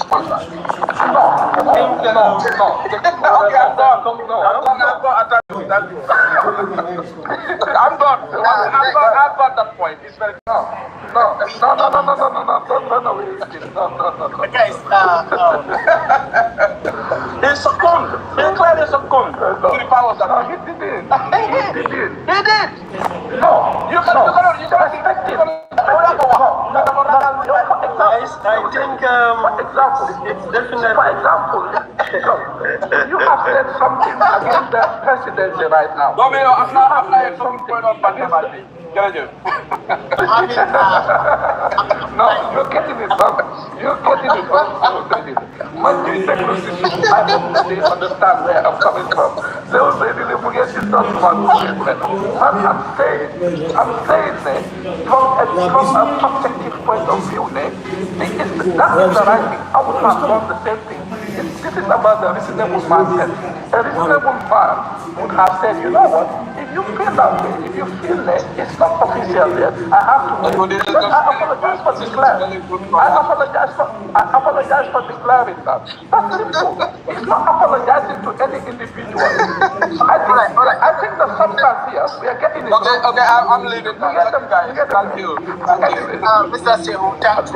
sponsor. No. Okay, I'm done. I'm done. I've got that point. It's very no. Guys, he succumbed. He clearly succumbed to the powers that he did. He did. No, you cannot expect it. Guys, I think it's definitely. For example, you have said something against the presidency right now. No, I'm not something going on against me. No, you're getting it wrong. You're getting it wrong. When you take criticism, I hope they understand where I'm coming from. They will say, "Did you forget this document?" I'm saying that from a subjective point of view, that is the right thing. I would have done the same thing. This is about the reasonable man. A reasonable man would have said, you know what? If you feel that way, if you feel that it's not official yet, I have to. I apologize for declaring. I apologize for declaring that. That's simple. It's not apologizing to any individual. I think the substance here, we are getting it. Okay, I'm leaving. Thank you. Mr. Sehu, thanks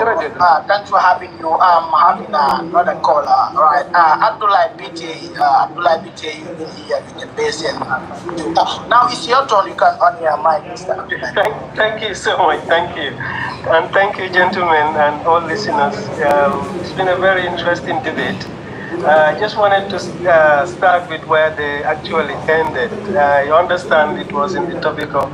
for having you. Having another caller, right? Abdullah BJ, you here with the basin. Now it's your turn. You can on your mic, Mr. Abdullah. Thank you so much. Thank you. And thank you, gentlemen, and all listeners. It's been a very interesting debate. I just wanted to start with where they actually ended. You understand it was in the topic of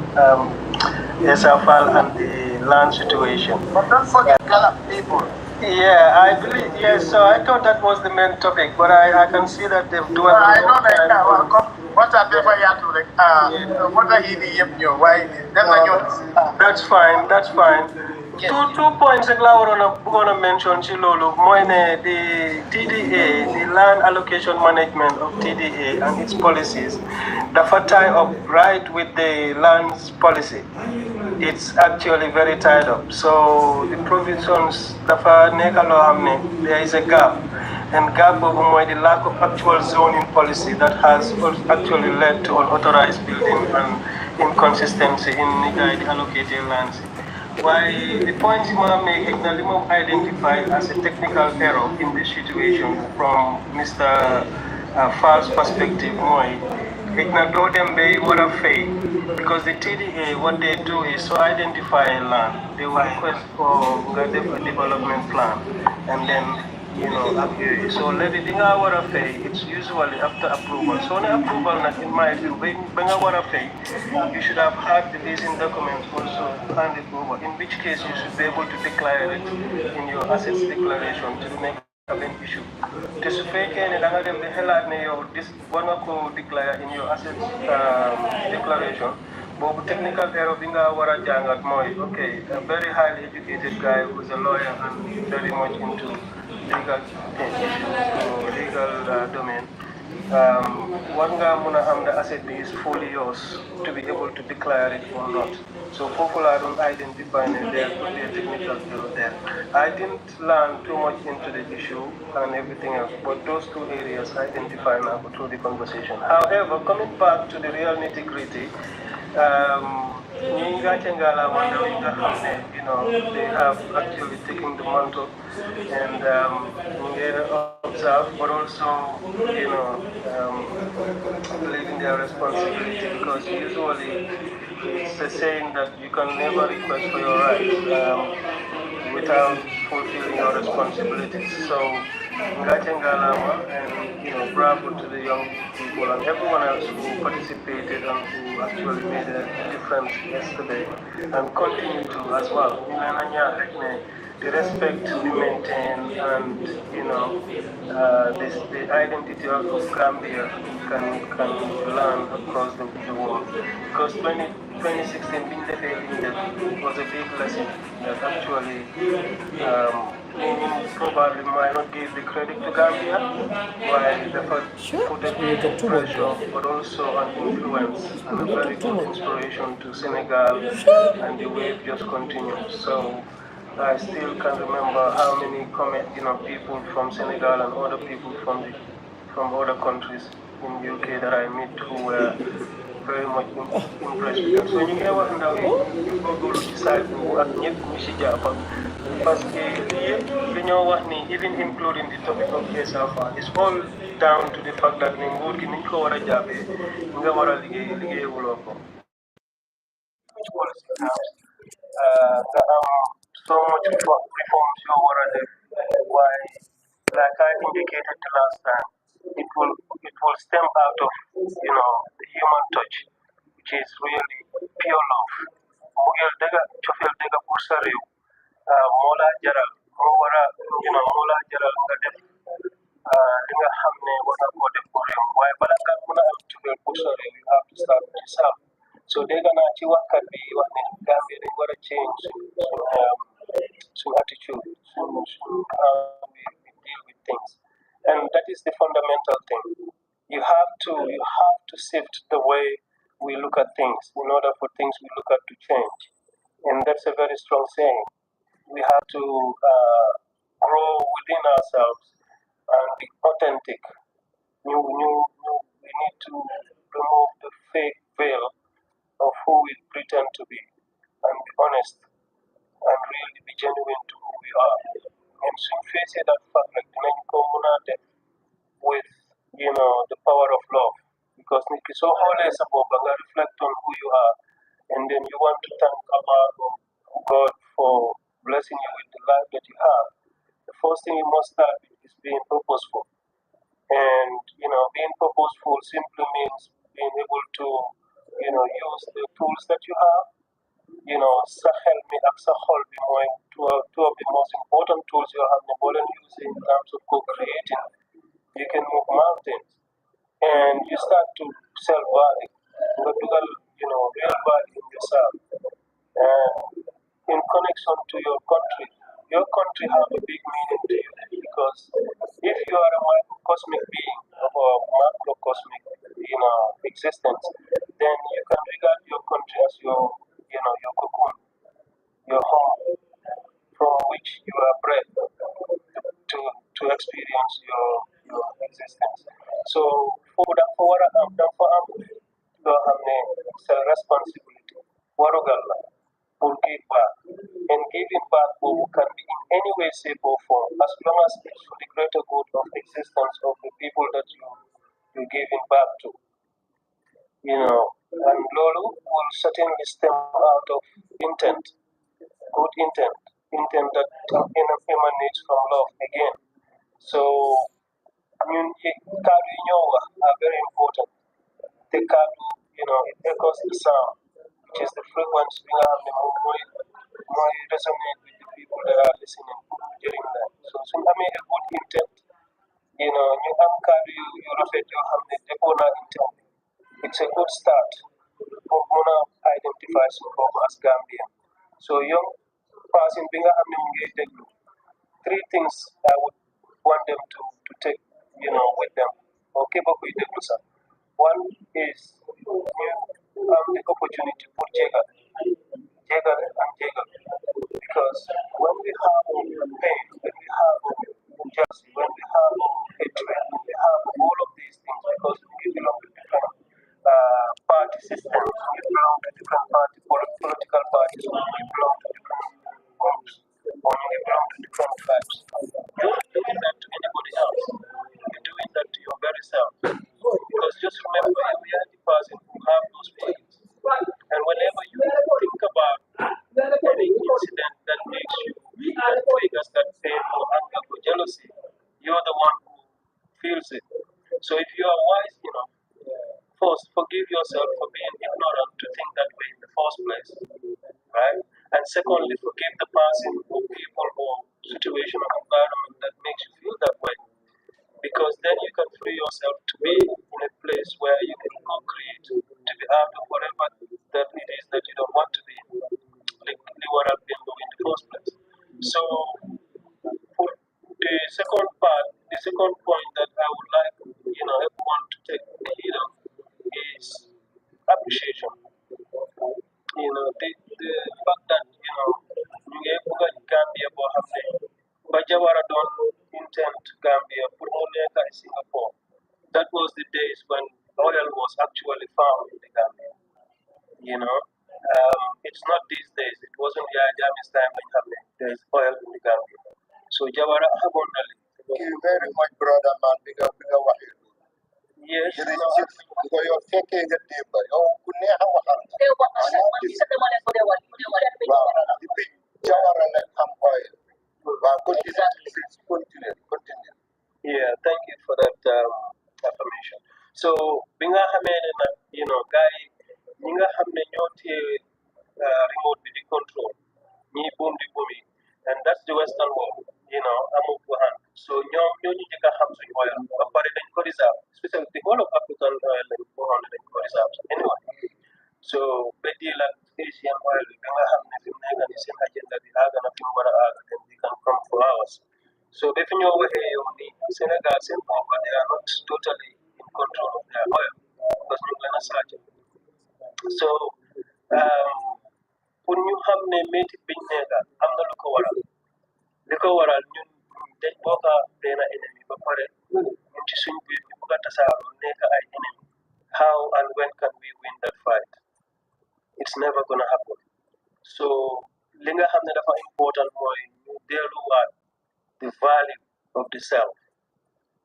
SFL and the land situation. But don't forget Gallup people. Yeah, I believe, yes, so I thought that was the main topic, but I can see that they've done I know that. What are they what are you why? That's fine, that's fine. Yes. Two points I want to mention, Chilolo. The TDA, the land allocation management of TDA and its policies, the tie up right with the lands policy. It's actually very tied up. So the provisions, there is a gap. And gap of the lack of actual zoning policy that has actually led to unauthorized building and inconsistency in the allocated lands. Why the points you want to make is identified as a technical error in this situation from Mr. Fall's perspective. Because the TDA, what they do is to identify a land. They will request for a development plan, and then so letting our pay, it's usually after approval. So on approval, in my view, when our pay, you should have had the leasing documents also handed over, in which case you should be able to declare it in your assets declaration to make an issue. This one of declare in your assets declaration. But technical error being okay, a very highly educated guy who's a lawyer and very much into legal issues, legal domain. One guy the asset is fully yours to be able to declare it or not. So people are not identifying it, there could be a technical error there. I didn't learn too much into the issue and everything else, but those two areas identify now through the conversation. However, coming back to the real nitty-gritty, they have actually taken the mantle and observe, but also, believing their responsibility, because usually it's a saying that you can never request for your rights without fulfilling your responsibilities. So, and bravo to the young people and everyone else who participated and who actually made a difference yesterday and continue to as well. The respect to be maintained and the identity of Gambia can learn across the world. Because 2016 being the failure was a big lesson that actually probably might not give the credit to Gambia, while the put a pressure, but also an influence and a very good inspiration to Senegal, and the wave just continues. So I still can remember how many people from Senegal and other people from other countries in UK that I met who were very much impressed with that. So ñu ngi wax ndaw yi ñu góorgóorlu ci side boobu ak ñëpp ñu si jàppa parce que lii yëpp dañoo wax ni even including the topic of ESFA is all down to the fact that ne nguur gi niñ ko war a jàppee nga war a liggéeyewuloo ko. Policy terms, so much reforms you already why like I indicated the last time, it will stem out of the human touch, which is really pure love. Mugel dega chofel dega bursa rew mola jaral mo wara mola jaral nga def li nga xamne wara ko def ko rew waye bala nga mëna am chofel bursa rew you have to start with yourself. So they're gonna ci waxkat bi wax ne Gambia dañ war a change suñu attitude, suñu how we deal with things. And that is the fundamental thing. You have to shift the way we look at things in order for things we look at to change. And that's a very strong saying. We have to grow within ourselves and be authentic. We need to remove the fake veil of who we pretend to be and be honest and really be genuine to who we are. And soon face that fact like with the power of love. Because Nikki so always about reflect on who you are and then you want to thank Allah or God for blessing you with the life that you have. The first thing you must start with is being purposeful. And being purposeful simply means being able to use the tools that you have. Sa xel mi ak sa xol bi mooy two of the most important tools you have ne boo leen using in terms of co-creating. You can move mountains and you start to sell value. Nga dugal real value in yourself. And in connection to your country have a big meaning to you because if you are a microcosmic being of a macrocosmic existence, then you can regard your country as your cocoon, your home, from which you are bred to experience your existence. So for what I'm done for it's a responsibility. Warugalla will give back. And giving back can be in any way, shape or form, as long as it's for the greater good of existence of the people that you're giving back to. And Lolo will certainly stem out of intent, good intent that emanates from love again. So, Kadu are very important. The Kadu, it echoes the sound, which is the frequency we have the more resonate with the people that are listening during that. So, a good intent, you have Kadu, you reflect your hand, the intent. It's a good start for Mona identify some as Gambian. So young person being engaged, three things I would want them to take, with them or keep up with them. One is the opportunity for Jagal and Jagal. Because when we have pain, when we have injustice, when we have hatred, when we have all of these things, because we belong to different party systems, we belong to different political parties, we belong to different groups, or we belong to different tribes. You're not doing that to anybody else. You're doing that to your very self. Because just remember, we are the person who have those feelings. And whenever you think about any incident that makes you that triggers that pain or anger or jealousy, you're the one who feels it. So if you are wise enough, first forgive yourself for being ignorant to think that way in the first place, right? And secondly, forgive the person or people or situation or environment that makes you feel that way. Because then you can free yourself to be in a place where you can co-create, to be out of whatever that it is that you don't want to be, like what I've been doing in the first place. So for the second point that I would like, everyone to take heed of is appreciation. The fact that ñu ngi bëgg a Gambia boo xam ne ba Jawara doon intent Gambia pour mu nekk ay Singapore. That was the days when oil was actually found in the Gambia. It's not these days. It wasn't Yahya Jammeh's time when there's oil in the Gambia. So Jawara Habonali. Thank you very much, brother man. Bigger Wahid. Yes. Because you're taking the table. Oh, Kuneha Wahanga. Jawara let come oil. Continue. Yeah, thank you for that affirmation. So, binga hamene na, guy, ninga hamne nyoti remote with the control, ni boom di boomi, and that's the Western world, amu buhan. So, nyonyi jika hamsu oil, kapare den ko reserve, especially the whole of African oil and buhan den ko reserve. Anyway, so bedi la Asian oil, binga hamne fimnega ni sin agenda di aga na fimbara aga, then they can come for hours. So if you know where Senegal but they are not totally in control of their oil because ñu gën a sàcc. So pour ñu xam ne métti biñ nekka am na lu ko waral ñun dañ bokk benn ennemi ba pare ñun ci suñ biir ñu bëgg a tasaaroo nekk ay ennemi. How and when can we win that fight? It's never gonna happen. So li nga xam ne dafa important mooy ñu delluwaat the value of the self.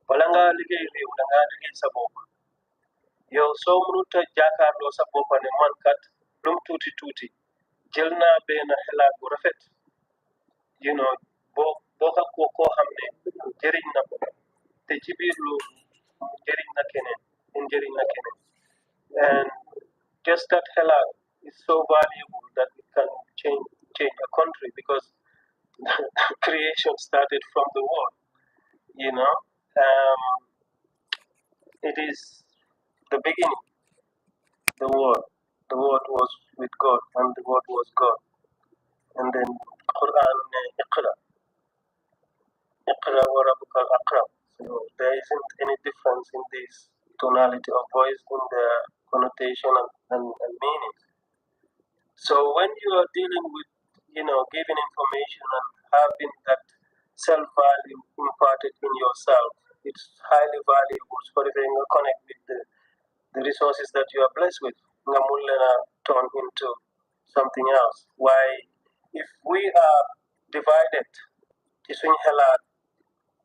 Wala nga liggéey réew da nga liggéey sa bopp yow soo mënut a jàkkaarloo sa bopp ne man kat lum tuuti tuuti jël naa benn xalaat bu rafet boo koo xam ne jëriñ na ko te ci biir loolu jëriñ na keneen and just that xalaat is so valuable that it can change a country because creation started from the word. It is the beginning. The word was with God, and the word was God. And then Quran, Iqra wa rabbuka al-akram. So there isn't any difference in this tonality of voice, in the connotation and meaning. So when you are dealing with, giving information and having that self-value imparted in yourself, it's highly valuable for if you connect with the resources that you are blessed with. Ngamulena turn into something else. Why, if we are divided,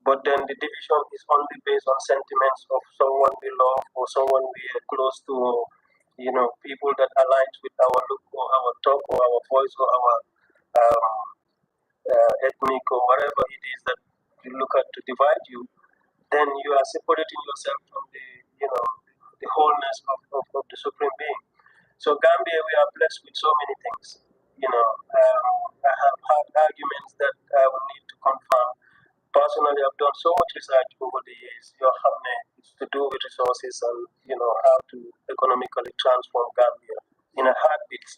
but then the division is only based on sentiments of someone we love or someone we are close to, or people that aligns with our look or our talk or our voice or our ethnic or whatever it is that you look at to divide you, then you are separating yourself from the wholeness of the Supreme Being. So Gambia, we are blessed with so many things. I have had arguments that I will need to confirm. Personally, I've done so much research over the years. It's to do with resources and how to economically transform Gambia in a heartbeat.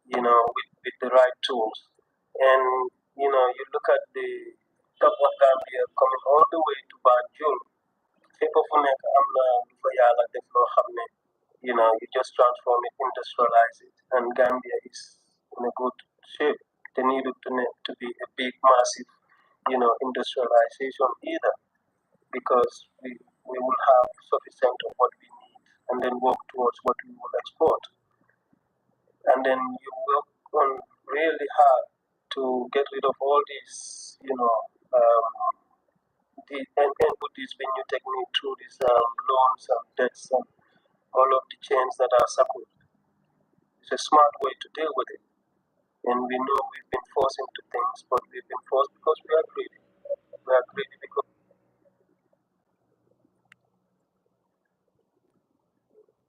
With the right tools. And you look at the top of Gambia coming all the way to Banjul. People fu nekk am na lu fa yàlla def loo xam ne you just transform it, industrialize it, and Gambia is in a good shape. They needed to be a big, massive, industrialization either, because we will have sufficient of what we need, and then work towards what we will export. And then you work on really hard to get rid of all these, and put this new technique through these loans and debts and all of the chains that are circled. It's a smart way to deal with it. And we know we've been forced into things, but we've been forced because we are greedy. We are greedy